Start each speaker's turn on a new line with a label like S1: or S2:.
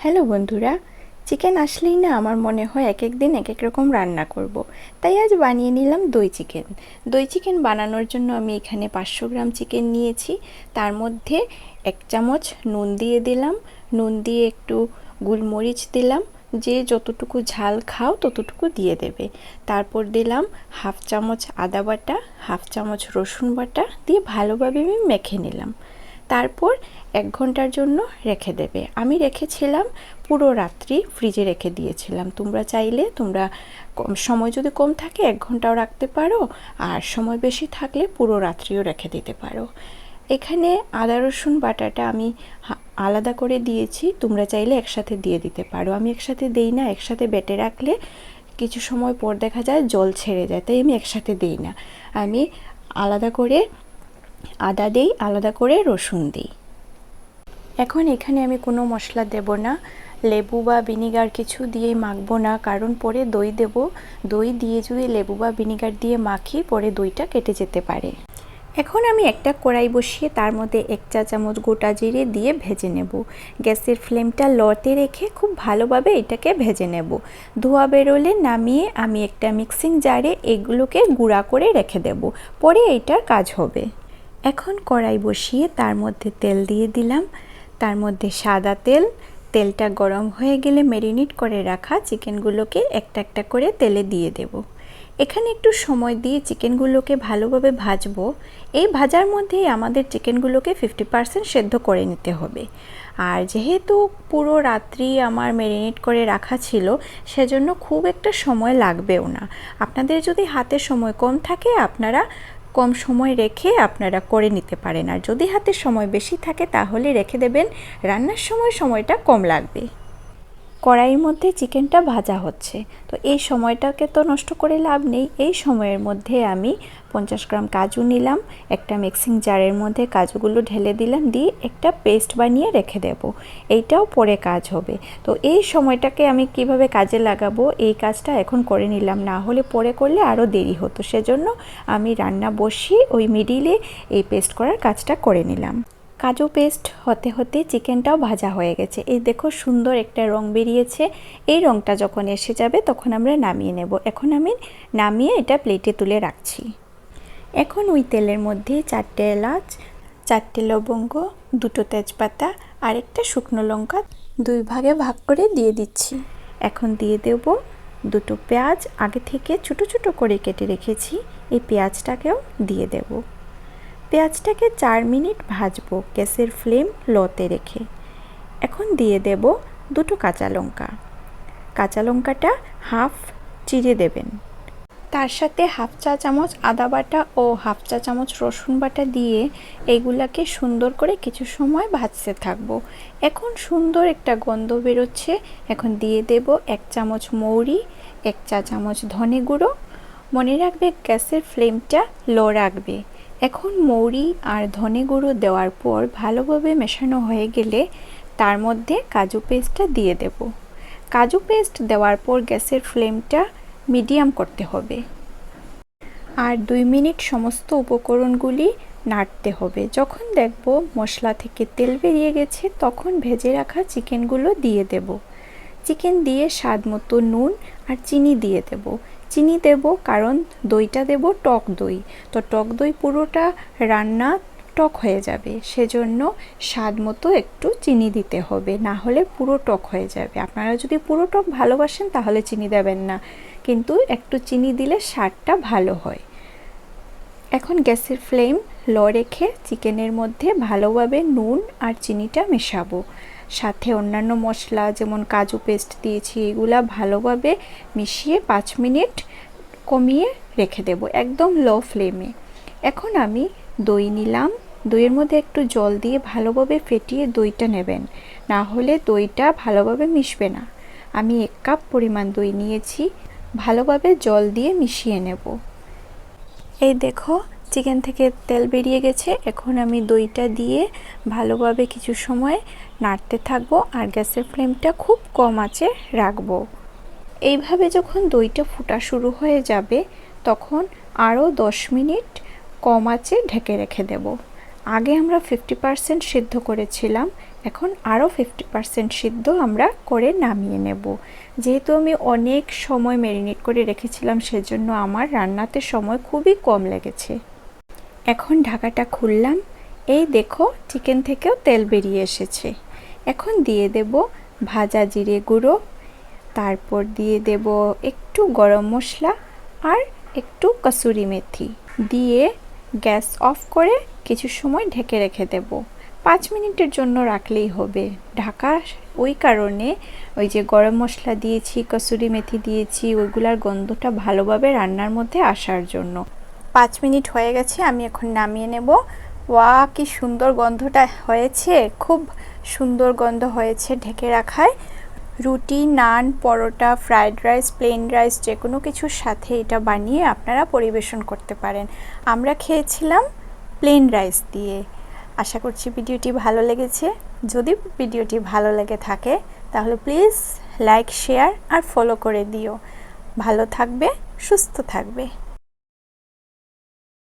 S1: Hello বন্ধুরা, chicken আসলেই না আমার মনে হয় এক এক দিন এক এক রকম রান্না করব। তাই আজ বানিয়ে নিলাম দই চিকেন। দই চিকেন বানানোর জন্য আমি এখানে 500 গ্রাম চিকেন নিয়েছি। তার মধ্যে 1 চামচ নুন দিয়ে দিলাম, নুন দিয়ে একটু গোলমরিচ দিলাম, যে যতটুকু ঝাল খাও ততটুকু দিয়ে দেবে। তারপর দিলাম 1/2 চামচ আদা বাটা, 1/2 চামচ রসুন বাটা দিয়ে ভালোভাবে আমি মেখে নিলাম। তারপর 1 ঘন্টার জন্য রেখে দেবে। আমি রেখেছিলাম পুরো রাত্রি, ফ্রিজে রেখে দিয়েছিলাম। তোমরা চাইলে সময় যদি কম থাকে 1 ঘন্টাও রাখতে পারো, আর সময় বেশি থাকলে পুরো রাত্রিও রেখে দিতে পারো। এখানে আদা রসুন বাটাটা আমি আলাদা করে দিয়েছি, তোমরা চাইলে একসাথে দিয়ে দিতে পারো। আমি একসাথে দেই না, একসাথে বেটে রাখলে কিছু সময় পর দেখা যায় জল ছেড়ে যায়, তাই আমি একসাথে দিই না। আমি আলাদা করে আদা দেই, আলাদা করে রসুন দিই। এখন এখানে আমি কোনো মশলা দেব না, লেবু বা ভিনিগার কিছু দিয়েই মাখবো না, কারণ পরে দই দেব। দই দিয়ে যদি লেবু বা ভিনিগার দিয়ে মাখি পরে দইটা কেটে যেতে পারে। এখন আমি একটা কড়াই বসিয়ে তার মধ্যে 1 চা চামচ গোটা জিরে দিয়ে ভেজে নেব। গ্যাসের ফ্লেমটা লোতে রেখে খুব ভালোভাবে এটাকে ভেজে নেব। ধোঁয়া বেরোলে নামিয়ে আমি একটা মিক্সিং জারে এগুলোকে গুঁড়া করে রেখে দেব, পরে এইটার কাজ হবে। এখন কড়াই বসিয়ে তার মধ্যে তেল দিয়ে দিলাম, তার মধ্যে সাদা তেল। তেলটা গরম হয়ে গেলে ম্যারিনেট করে রাখা চিকেনগুলোকে একটা একটা করে তেলে দিয়ে দেব। এখানে একটু সময় দিয়ে চিকেনগুলোকে ভালোভাবে ভাজবো। এই ভাজার মধ্যেই আমাদের চিকেনগুলোকে 50% সেদ্ধ করে নিতে হবে। আর যেহেতু পুরো রাত্রি আমার ম্যারিনেট করে রাখা ছিল, সেজন্য খুব একটা সময় লাগবেও না। আপনাদের যদি হাতে সময় কম থাকে আপনারা কম সময় রেখে আপনারা করে নিতে পারেন, আর যদি হাতে সময় বেশি থাকে তাহলে রেখে দেবেন, রান্নার সময় সময়টা কম লাগবে। কড়াইয়ের মধ্যে চিকেনটা ভাজা হচ্ছে, তো এই সময়টাকে তো নষ্ট করে লাভ নেই। এই সময়ের মধ্যে আমি 50 গ্রাম কাজু নিলাম, একটা মিক্সিং জারের মধ্যে কাজুগুলো ঢেলে দিলাম, দিয়ে একটা পেস্ট বানিয়ে রেখে দেব। এইটাও পরে কাজ হবে। তো এই সময়টাকে আমি কিভাবে কাজে লাগাবো এই কাজটা এখন করে নিলাম, না হলে পরে করলে আরও দেরি হতো। সেজন্য আমি রান্না বসিয়ে ওই মিডিলে এই পেস্ট করার কাজটা করে নিলাম। কাজু পেস্ট হতে হতে চিকেনটাও ভাজা হয়ে গেছে। এই দেখো সুন্দর একটা রং বেরিয়েছে। এই রংটা যখন এসে যাবে তখন আমরা নামিয়ে নেব। এখন আমি নামিয়ে এটা প্লেটে তুলে রাখছি। এখন ওই তেলের মধ্যে 4টে এলাচ, 4টে লবঙ্গ, 2টো তেজপাতা আর একটা শুকনো লঙ্কা 2 ভাগে ভাগ করে দিয়ে দিচ্ছি। এখন দিয়ে দেব 2টো পেঁয়াজ, আগে থেকে ছোটো ছোটো করে কেটে রেখেছি। এই পেঁয়াজটাকেও দিয়ে দেব। পেঁয়াজটাকে 4 মিনিট ভাজবো গ্যাসের ফ্লেম লোতে রেখে। এখন দিয়ে দেব 2টো কাঁচা লঙ্কা। কাঁচা লঙ্কাটা হাফ চিড়ে দেবেন। তার সাথে 1/2 চা চামচ আদা বাটা ও 1/2 চা চামচ রসুন বাটা দিয়ে এগুলাকে সুন্দর করে কিছু সময় ভাজতে থাকবো। এখন সুন্দর একটা গন্ধ বেরোচ্ছে। এখন দিয়ে দেব 1 চামচ মৌরি, 1 চা চামচ ধনে গুঁড়ো। মনে রাখবে গ্যাসের ফ্লেমটা লো রাখবে। এখন মৌরি আর ধনে গুঁড়ো দেওয়ার পর ভালোভাবে মেশানো হয়ে গেলে তার মধ্যে কাজু পেস্টটা দিয়ে দেব। কাজু পেস্ট দেওয়ার পর গ্যাসের ফ্লেমটা মিডিয়াম করতে হবে, আর 2 মিনিট সমস্ত উপকরণগুলি নাড়তে হবে। যখন দেখব মশলা থেকে তেল বেরিয়ে গেছে তখন ভেজে রাখা চিকেনগুলো দিয়ে দেব। চিকেন দিয়ে স্বাদ মতো নুন আর চিনি দিয়ে দেব। চিনি দেব কারণ দইটা দেব টক দই, তো টক দই পুরোটা রান্না টক হয়ে যাবে, সেজন্য স্বাদ মতো একটু চিনি দিতে হবে, না হলে পুরো টক হয়ে যাবে। আপনারা যদি পুরো টক ভালোবাসেন তাহলে চিনি দেবেন না, কিন্তু একটু চিনি দিলে স্বাদটা ভালো হয়। এখন গ্যাসের ফ্লেম লো রেখে চিকেনের মধ্যে ভালোভাবে নুন আর চিনিটা মেশাবো। সাথে অন্যান্য মশলা যেমন কাজু পেস্ট দিয়েছি এগুলা ভালোভাবে মিশিয়ে 5 মিনিট কমিয়ে রেখে দেব একদম লো ফ্লেমে। এখন আমি দই নিলাম, দইয়ের মধ্যে একটু জল দিয়ে ভালোভাবে ফেটিয়ে দইটা নেবেন, না হলে দইটা ভালোভাবে মিশবে না। আমি 1 কাপ পরিমাণ দই নিয়েছি, ভালোভাবে জল দিয়ে মিশিয়ে নেব। এই দেখো চিকেন থেকে তেল বেরিয়ে গেছে। এখন আমি দইটা দিয়ে ভালোভাবে কিছু সময় নাড়তে থাকবো, আর গ্যাসের ফ্লেমটা খুব কম আঁচে রাখবো। এইভাবে যখন দইটা ফুটা শুরু হয়ে যাবে তখন আরও 10 মিনিট কম আঁচে ঢেকে রেখে দেব। আগে আমরা 50% সিদ্ধ করেছিলাম, এখন আরও 50% সিদ্ধ আমরা করে নামিয়ে নেব। যেহেতু আমি অনেক সময় ম্যারিনেট করে রেখেছিলাম, সেজন্য আমার রান্নাতে সময় খুবই কম লেগেছে। এখন ঢাকাটা খুললাম, এই দেখো চিকেন থেকেও তেল বেরিয়ে এসেছে। এখন দিয়ে দেব ভাজা জিরে গুঁড়ো, তারপর দিয়ে দেব একটু গরম মশলা আর একটু কসুরি মেথি দিয়ে গ্যাস অফ করে কিছু সময় ঢেকে রেখে দেব। 5 মিনিটের জন্য রাখলেই হবে ঢাকা। ওই কারণে ওই যে গরম মশলা দিয়েছি, কসুরি মেথি দিয়েছি, ওইগুলার গন্ধটা ভালোভাবে রান্নার মধ্যে আসার জন্য। 5 মিনিট হয়ে গেছে, আমি এখন নামিয়ে নেব। ওয়া, কি সুন্দর গন্ধটা হয়েছে, খুব সুন্দর গন্ধ হয়েছে ঢেকে রাখায়। রুটি, নান, পরোটা, ফ্রাইড রাইস, প্লেন রাইস যে কোনো কিছুর সাথে এটা বানিয়ে আপনারা পরিবেশন করতে পারেন। আমরা খেয়েছিলাম প্লেন রাইস দিয়ে। আশা করছি ভিডিওটি ভালো লেগেছে। যদি ভিডিওটি ভালো লেগে থাকে তাহলে প্লিজ লাইক, শেয়ার আর ফলো করে দিও। ভালো থাকবে, সুস্থ থাকবে।